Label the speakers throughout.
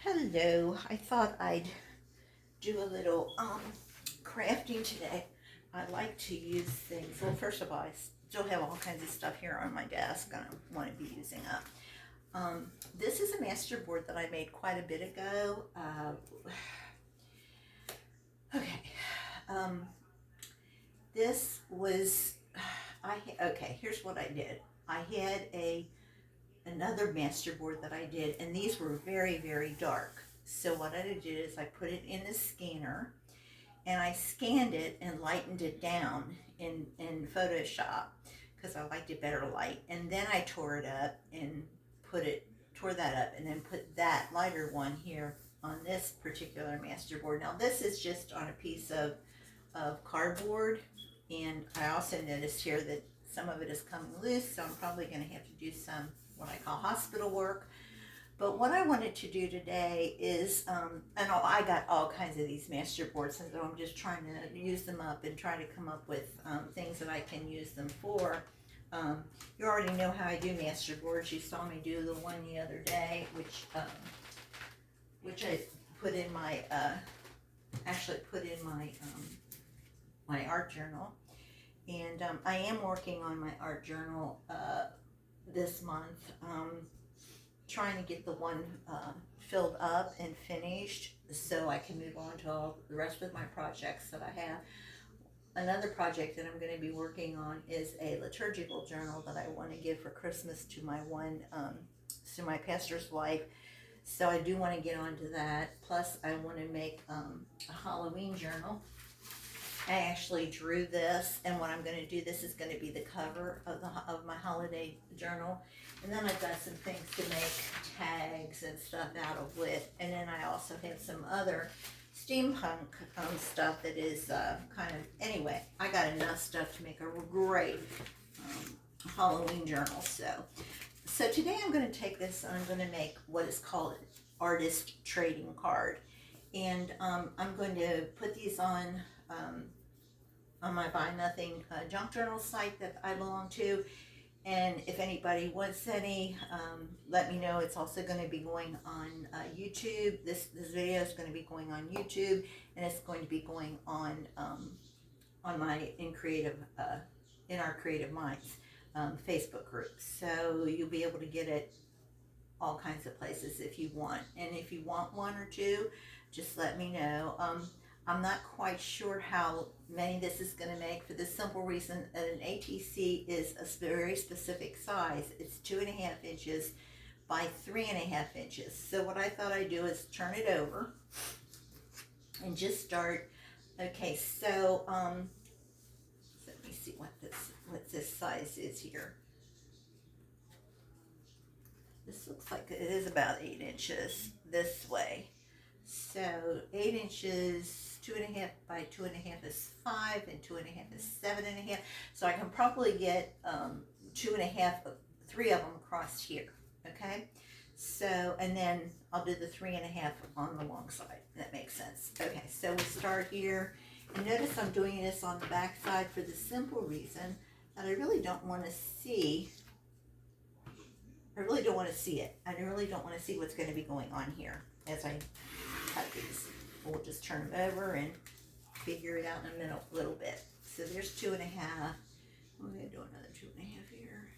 Speaker 1: Hello, I thought I'd do a little crafting today. I like to use things. Well, first of all, I still have all kinds of stuff here on my desk and I want to be using up. This is a master board that I made quite a bit ago. Okay, um, this was okay. Here's what I did. I had a another master board that I did, and these were very dark. So what I did is I put it in the scanner and I scanned it and lightened it down in Photoshop because I liked it better light. And then I tore it up and tore that up and then put that lighter one here on this particular master board. Now this is just on a piece of cardboard, and I also noticed here that some of it is coming loose, so I'm probably going to have to do some what I call hospital work. But what I wanted to do today is, I got all kinds of these master boards, and so I'm just trying to use them up and try to come up with things that I can use them for. You already know how I do master boards. You saw me do the one the other day, which I put in my, actually put in my art journal. And I am working on my art journal this month. Trying to get the one filled up and finished so I can move on to all the rest of my projects that I have. Another project that I'm going to be working on is a liturgical journal that I want to give for Christmas to my pastor's wife. So I do want to get onto that. Plus, I want to make a Halloween journal. I actually drew this, and what I'm going to do, this is going to be the cover of my holiday journal. And then I've got some things to make tags and stuff out of with. And then I also have some other steampunk stuff that is kind of, anyway, I got enough stuff to make a great Halloween journal. So today I'm going to take this and I'm going to make what is called an artist trading card. And I'm going to put these on my Buy Nothing junk journal site that I belong to. And if anybody wants any, let me know. It's also going to be going on YouTube. This video is going to be going on YouTube, and it's going to be going on my in our Creative Minds Facebook group. So you'll be able to get it all kinds of places if you want. And if you want one or two, just let me know. I'm not quite sure how many this is going to make for the simple reason that an ATC is a very specific size. It's 2.5 inches by 3.5 inches. So what I thought I'd do is turn it over and just start. Okay, so let me see what this size is here. This looks like it is about 8 inches this way. So 8 inches, 2.5 by 2.5 is 5, and 2.5 is 7.5. So I can probably get 2.5, 3 of them across here. Okay. So, and then I'll do the 3.5 on the long side. That makes sense. Okay. So we start here, and notice I'm doing this on the back side for the simple reason that I really don't want to see. I really don't want to see it. I really don't want to see what's going to be going on here as I cut these. We'll just turn them over and figure it out in a little bit. So there's 2.5. I'm going to do another 2.5 here.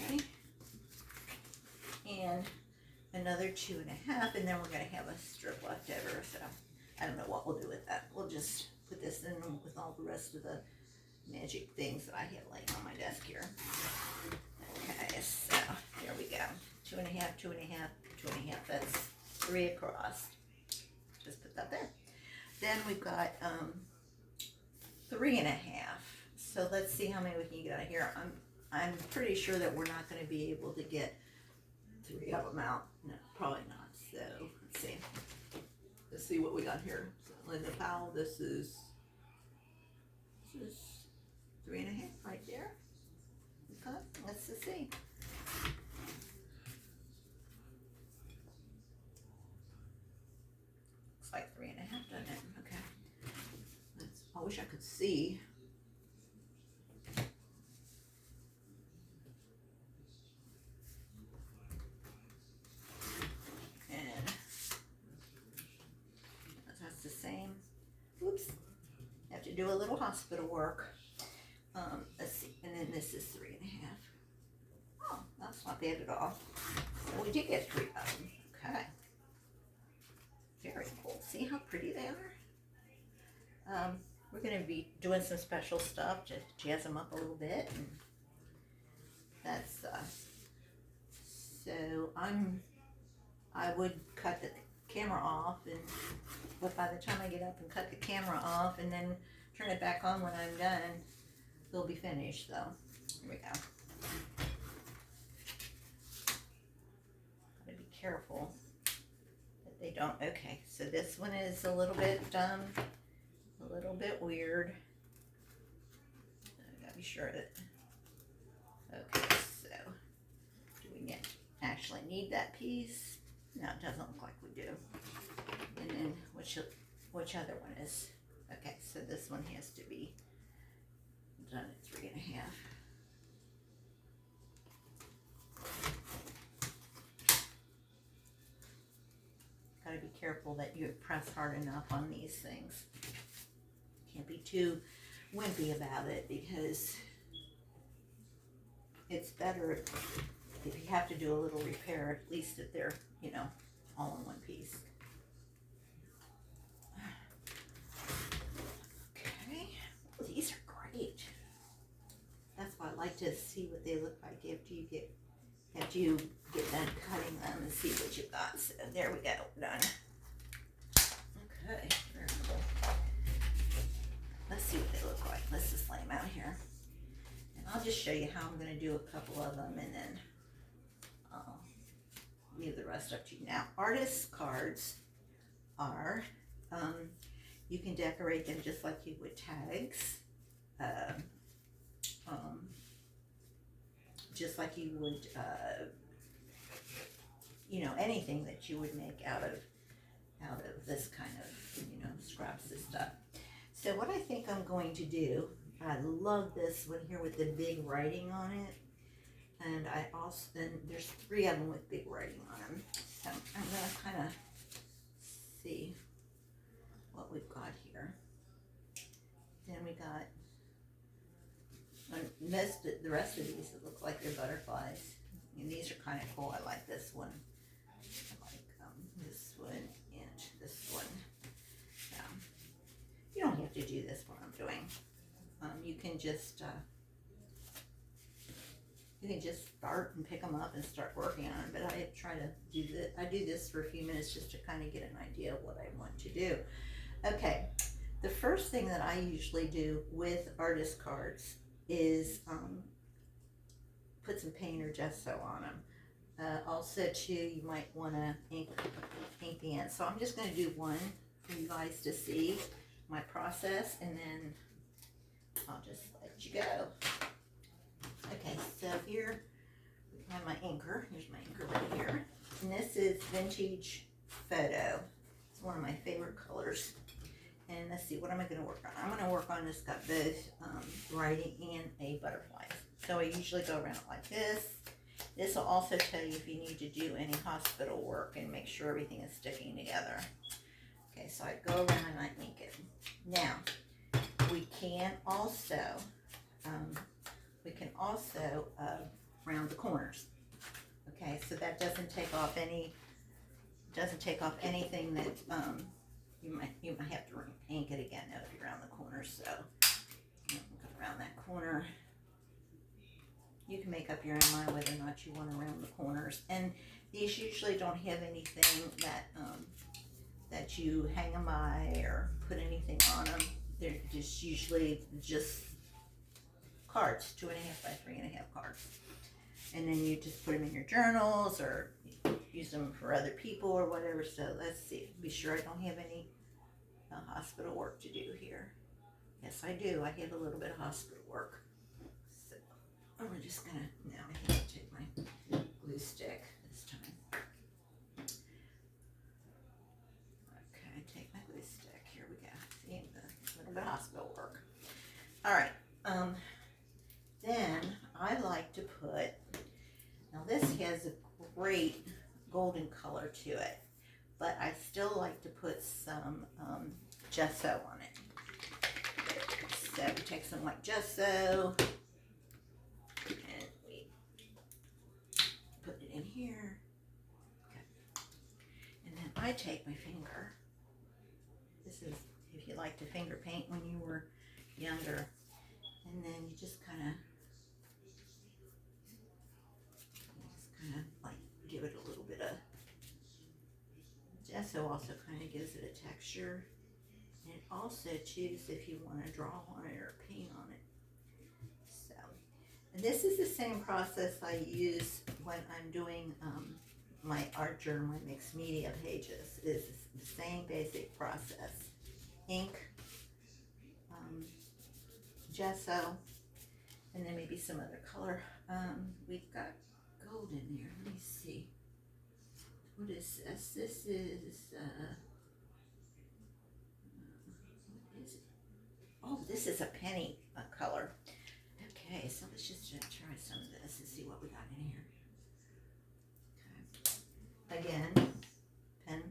Speaker 1: Okay. And another 2.5, and then we're going to have a strip left over. So I don't know what we'll do with that. We'll just put this in with all the rest of the magic things that I have laying on my desk here. Okay, so here we go. 2.5, 2.5, 2.5. That's 3 across. Just put that there. Then we've got 3.5. So let's see how many we can get out of here. I'm pretty sure that we're not going to be able to get 3 of them out. No, probably not. So let's see. Let's see what we got here. So Linda Powell, this is 3.5 right there. Okay, let's just see. Looks like 3.5, doesn't it? Okay. I wish I could see. do a little hospital work. Let's see, and then this is 3.5. Oh, that's not bad at all. So we did get 3 of them. Okay. Very cool. See how pretty they are? We're going to be doing some special stuff to jazz them up a little bit. And that's, so I would cut the camera off, but by the time I get up and cut the camera off and then turn it back on when I'm done, they'll be finished. So here we go. Gotta be careful that they don't. Okay, so this one is a little bit weird. I gotta be sure that. Okay, so do we actually need that piece? No, it doesn't look like we do. And then which other one is? Okay, so this one has to be done at 3.5. Gotta be careful that you press hard enough on these things. Can't be too wimpy about it, because it's better if you have to do a little repair, at least if they're, you know, all in one piece. Okay, these are great. That's why I like to see what they look like after you get done cutting them and see what you got. So there we go, done. Okay, very cool. Let's see what they look like. Let's just lay them out here. And I'll just show you how I'm going to do a couple of them, and then I'll leave the rest up to you. Now, artist cards are, you can decorate them just like you would tags. Just like you would, you know, anything that you would make out of this kind of, you know, scraps and stuff. So what I think I'm going to do, I love this one here with the big writing on it. And there's 3 of them with big writing on them. So I'm going to kind of see what we've got here. Then we got the rest of these that look like they're butterflies. And these are kind of cool. I like this one. I like this one and this one. You don't have to do this what I'm doing. You can just start and pick them up and start working on them. But I try to do this. I do this for a few minutes just to kind of get an idea of what I want to do. Okay, the first thing that I usually do with artist cards is put some paint or gesso on them. Also, too, you might want to ink the end. So I'm just going to do one for you guys to see my process, and then I'll just let you go. Okay, so here we have my inker. Here's my inker right here. And this is Vintage Photo. It's one of my favorite colors. And let's see, what am I going to work on? I'm going to work on this, got both writing and a butterfly. So I usually go around it like this. This will also tell you if you need to do any hospital work and make sure everything is sticking together. Okay, so I go around and I ink it. Now, we can also round the corners. Okay, so that doesn't take off anything that you might have to ink it again now if you round the corners. So I'm gonna round that corner. You can make up your own mind whether or not you want to round the corners. And these usually don't have anything that you hang them by or put anything on them. They're just usually just cards, 2.5 by 3.5 cards. And then you just put them in your journals or use them for other people or whatever. So let's see. Be sure I don't have any hospital work to do here. Yes, I do. I have a little bit of hospital work. So we're just gonna, now I have to take my glue stick this time. Okay, take my glue stick. Here we go. See, a little bit of hospital work. All right. Then I like to put, now this has a great golden color to it, but I still like to put some gesso on it. So we take some white gesso and we put it in here. Okay. And then I take my finger. This is if you like to finger paint when you were younger. And then you just kind of like give it a little bit of gesso. Also kind of gives it a texture. And also choose if you want to draw on it or paint on it. So, and this is the same process I use when I'm doing my art journal, my mixed media pages. Is the same basic process. Ink, gesso, and then maybe some other color. We've got gold in there. Let me see. What is this? This is, what is it? Oh, this is a penny color. Okay, so let's just try some of this and see what we got in here. Okay. Again, pen.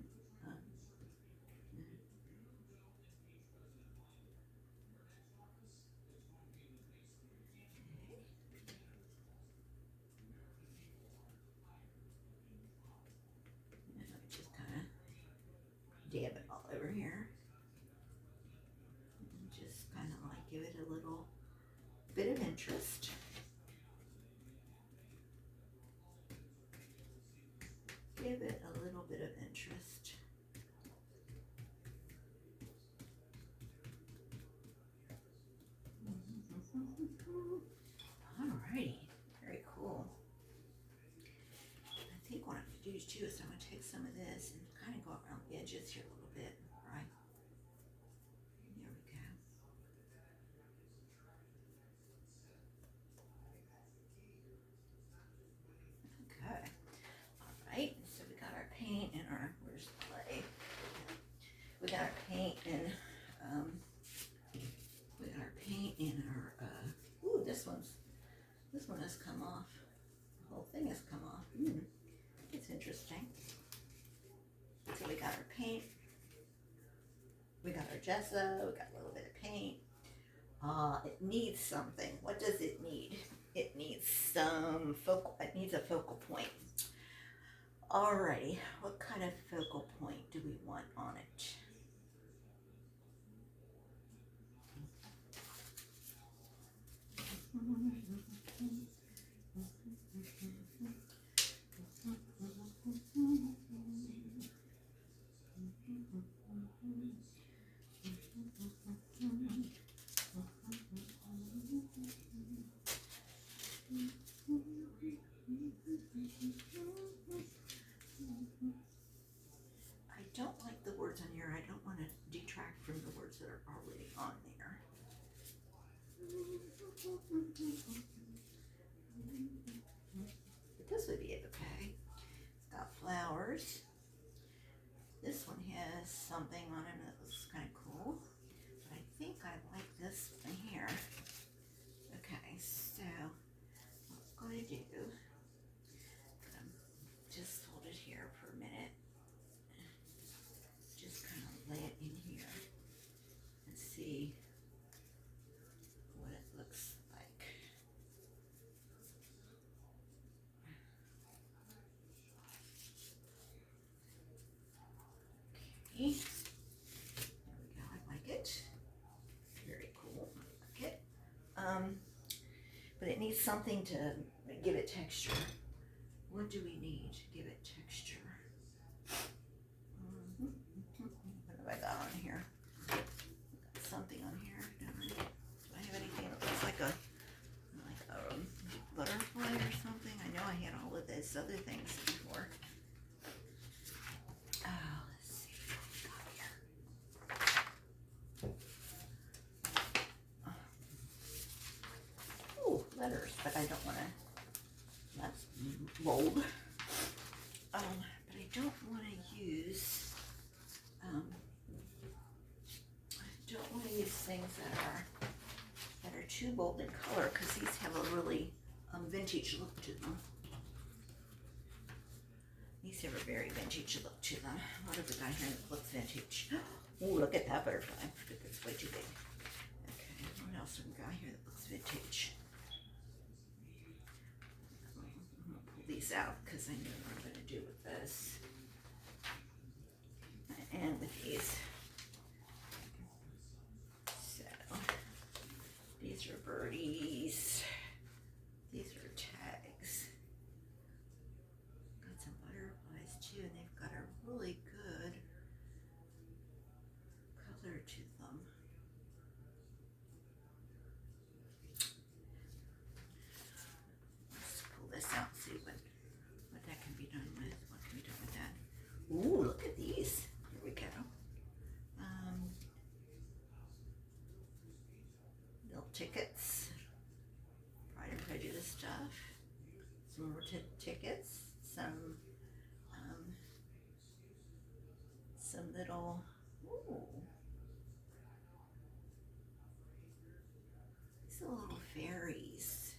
Speaker 1: Just kind of dab it all over here. And just kind of like give it a little bit of interest. Give it a little bit of interest. Alrighty, very cool. I think what I'm going to do too is I'm going to take some of this and kind of go around the edges here a little bit, right? There we go. Okay. Alright, so we got our paint and our, where's the clay? We got our paint and, we got our paint and our, ooh, this one has come off. The whole thing has come off. It's interesting. So we got our paint, we got our gesso, we got a little bit of paint. It needs something. What does it need? It needs some focal, it needs a focal point. Alrighty, what kind of focal point do we want on it? I don't like the words on here. I don't want to detract from the words that are already on there. But this would be okay. It's got flowers. This one has something on it that looks kind of cool. But I think I like this one here. Okay, so what I'm going to do, just hold it here for a minute. Just kind of lay it in here and see what it looks like. Okay, there we go. I like it. Very cool. I like it. But it needs something to give it texture. What do we need to give it texture? What have I got on here? Got something on here. Do I have anything that looks like a butterfly or something? I know I had all of those other things before. Oh, let's see what we got here. Ooh, letters, but I don't want to. That's bold. But I don't want to use. I don't want to use things that are too bold in color because these have a really vintage look to them. These have a very vintage look to them. What have we got here that looks vintage? Oh, look at that butterfly. It's way too big. Okay, what else have we got here that looks vintage? I'm gonna pull these out because I know what I'm gonna do with this and with these. So these are birdies. These are tags. Got some butterflies too, and they've got a really good color to them. Let's pull this out and see what that can be done with. What can be done with that? Ooh, look at these. Here we go. Little tickets. Pride and Prejudice stuff. Some more tickets. Some little. Ooh. These are little fairies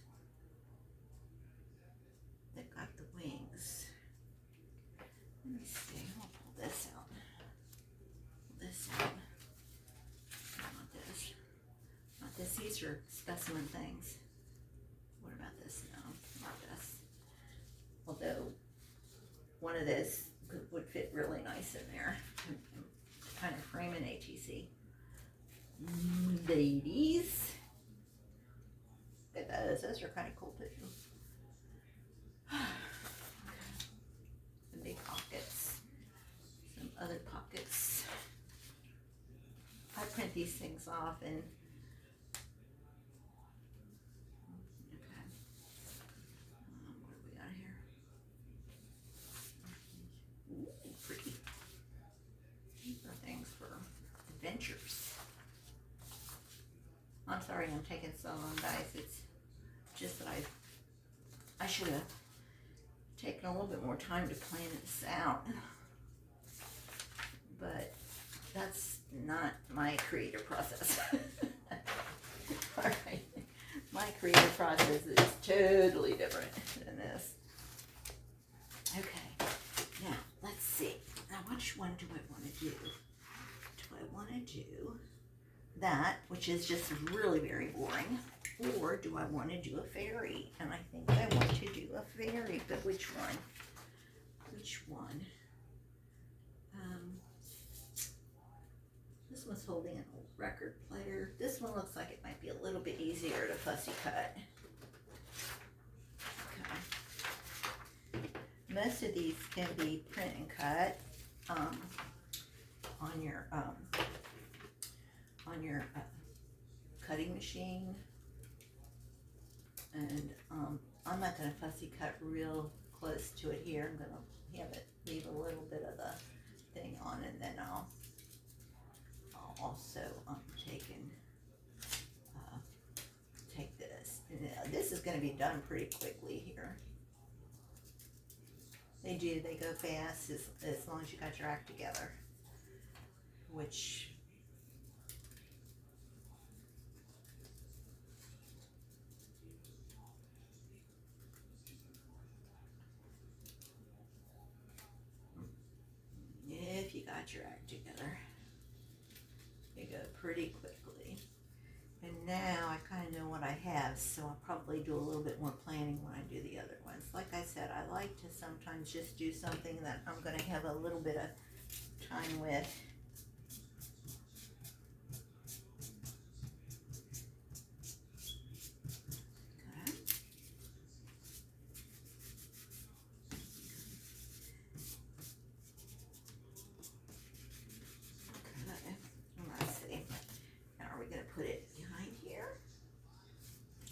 Speaker 1: that got the wings. Let me see. I'll pull this out. Pull this out. Not this. Not this. These are specimen things. What about this? No, not this. Although one of this would fit really nice in there. Kind of frame an ATC. Ladies. Look at those. Those are kind of cool too. Some big pockets. Some other pockets. I print these things off and okay. What do we got here? Ooh, pretty. These are things for adventures. I'm sorry I'm taking so long, guys. It's just that I should have taken a little bit more time to plan this out. But that's not my creative process. Alright. My creative process is totally different than this. Okay. Now, let's see. Now, which one do I want to do? Do I want to do that, which is just really very boring, or do I want to do a fairy? And I think I want to do a fairy, but which one? Which one? This one's holding an old record player. This one looks like it might be a little bit easier to fussy cut. Okay. Most of these can be print and cut on your cutting machine, and I'm not going to fussy cut real close to it here. I'm going to have it leave a little bit of the thing on, and then I'll also take this. This is going to be done pretty quickly here. They go fast as long as you got your act together, which if you got your act together, you go pretty quickly. And now I kind of know what I have, so I'll probably do a little bit more planning when I do the other ones. Like I said, I like to sometimes just do something that I'm going to have a little bit of time with. Put it behind here,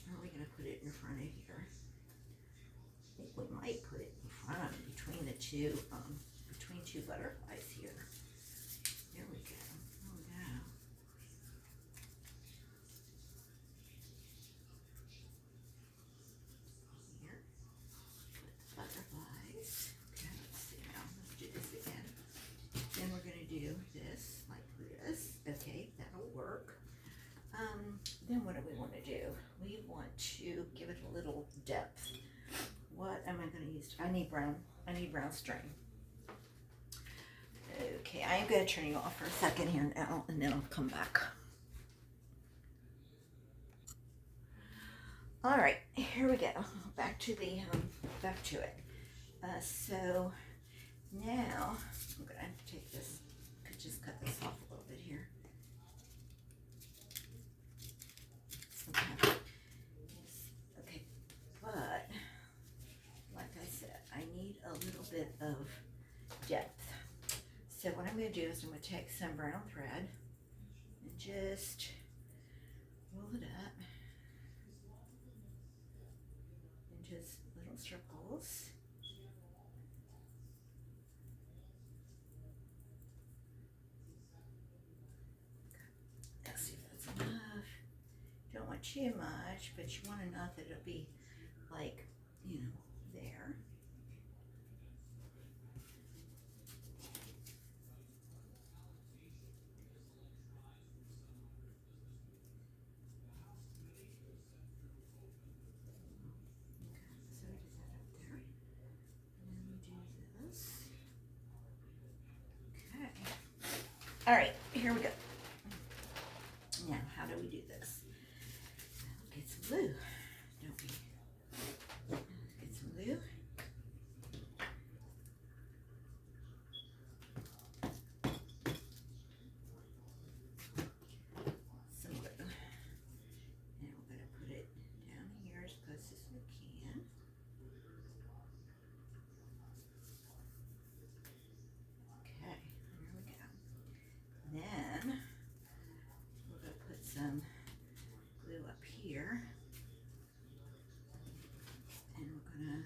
Speaker 1: or are we going to put it in front of here? I think we might put it in front between the two, between two butterflies here. There we go. Oh no. Here, put the butterflies. Okay, let's see now. Let's do this again. Then we're going to do this like this. Okay, that'll work. Then what do we want to do? We want to give it a little depth. What am I going to use? I need brown string. Okay, I am going to turn you off for a second here now, and then I'll come back. All right, here we go. Back to it. So now I'm gonna take this. Could just cut this off a little bit here. Okay. Okay, but like I said, I need a little bit of depth. So what I'm going to do is I'm going to take some brown thread and just roll it up into little circles. Let's see if that's enough. Don't want too much, but you want enough that it'll be like, there. So we get that up there. And then we do this. Okay. All right, here we go. Now, how do we do this? Well, get some glue, don't we? Get some glue. Some glue. And we're going to put it down here as close as we can. Okay, there we go. Then we're going to put some glue up here. And we're going to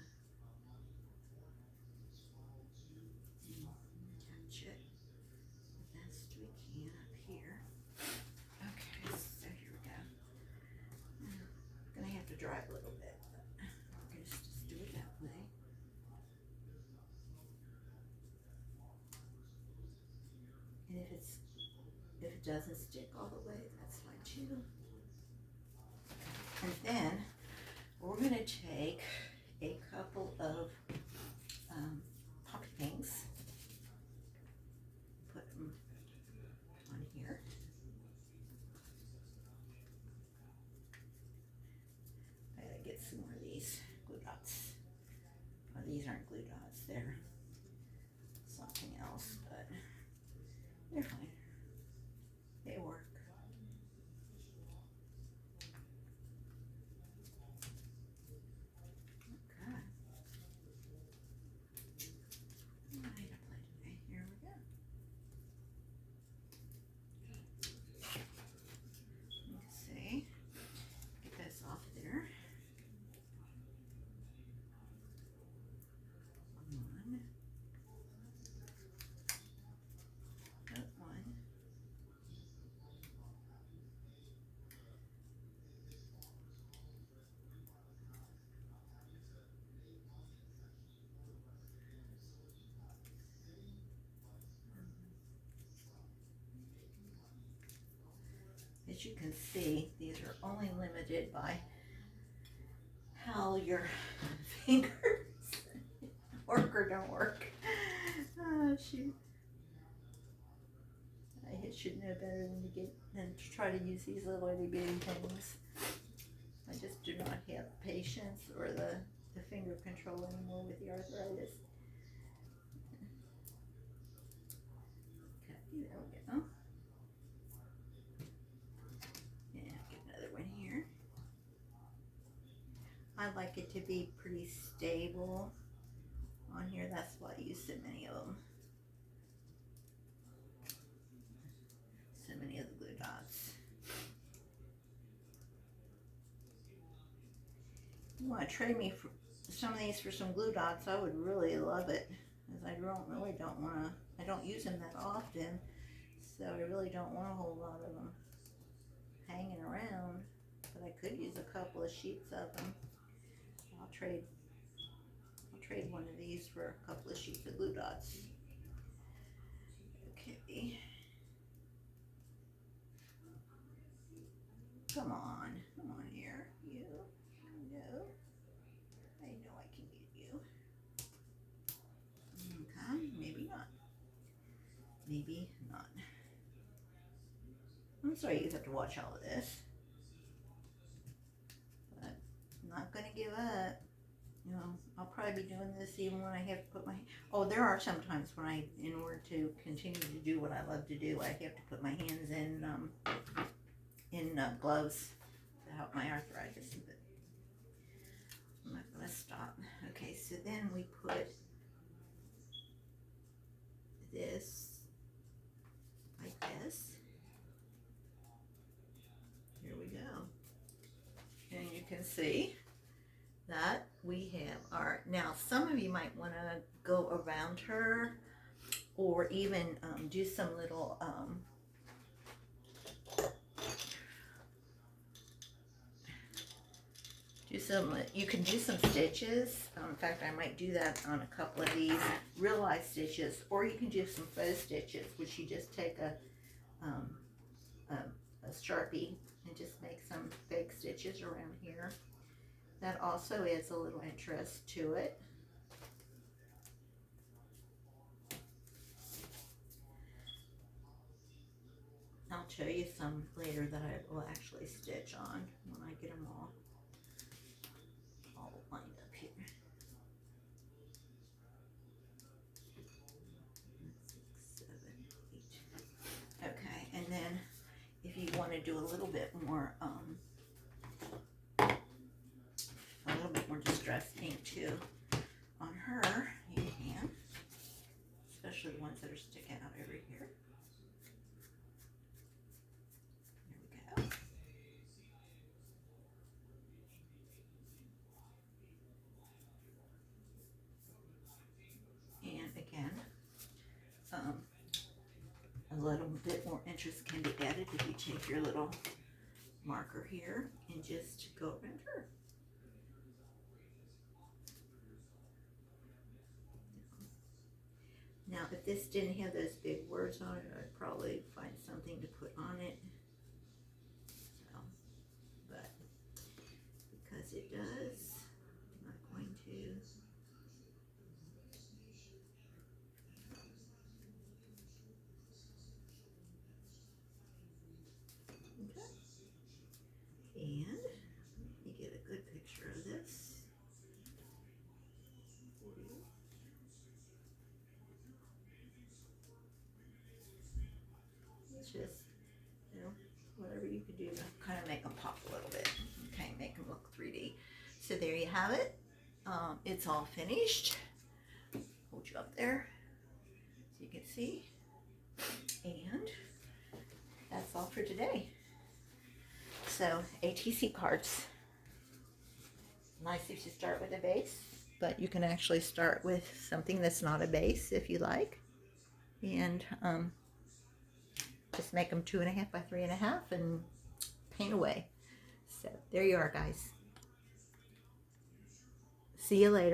Speaker 1: attach it the best we can up here. Okay, so here we go. I'm going to have to dry it a little bit, but we're going to just do it that way. And if it doesn't stick all the way, that's fine too. And then we're going to take a couple of poppy things, put them on here. I gotta get some more of these glue dots. Well, these aren't glue dots, they're something else, but they're fine. They work. Okay. I need a plate today. Here we go. Let's see. Get this off there. One. That one. As you can see, these are only limited by how your fingers work or don't work. Oh shoot. I should know better than to try to use these little itty bitty things. I just do not have patience or the finger control anymore with the arthritis. Okay, there we go. Yeah, get another one here. I like it to be pretty stable on here. That's why I use so many of them. So many of the glue dots. You want to trade me for some of these for some glue dots? I would really love it, because I don't want to. I don't use them that often, so I really don't want a whole lot of them hanging around. But I could use a couple of sheets of them. I'll trade one of these for a couple of sheets of glue dots. Okay. Come on here. You. No. I know I can get you. Okay, maybe not. Maybe not. I'm sorry you have to watch all of this. But not going to give up. You know, I'll probably be doing this even when I have to put my, oh, there are some times when I, in order to continue to do what I love to do, I have to put my hands in gloves to help my arthritis. But I'm not going to stop. Okay, so then we put this like this. Here we go. And you can see that we have our, now some of you might want to go around her or even do some little you can do some stitches. In fact, I might do that on a couple of these real life stitches, or you can do some faux stitches, which you just take a Sharpie and just make some fake stitches around here. That also adds a little interest to it. I'll show you some later that I will actually stitch on when I get them all lined up here. 6, 7, 8. Okay, and then if you want to do a little bit more distress ink too on her, you can, especially the ones that are sticking out over here. There we go. And again, a little bit more interest can be added if you take your little marker here and just go around her. Now, if this didn't have those big words on it, I'd probably find something to put on it. So, but because it does, I'm not going to. Okay. And you get a good picture of this. It's just, you know, whatever you could do to kind of make them pop a little bit. Okay, make them look 3D. So there you have it. It's all finished. Hold you up there so you can see. And that's all for today. So ATC cards. Nice if you start with a base, but you can actually start with something that's not a base if you like. And just make them 2.5 by 3.5 and paint away. So there you are, guys. See you later.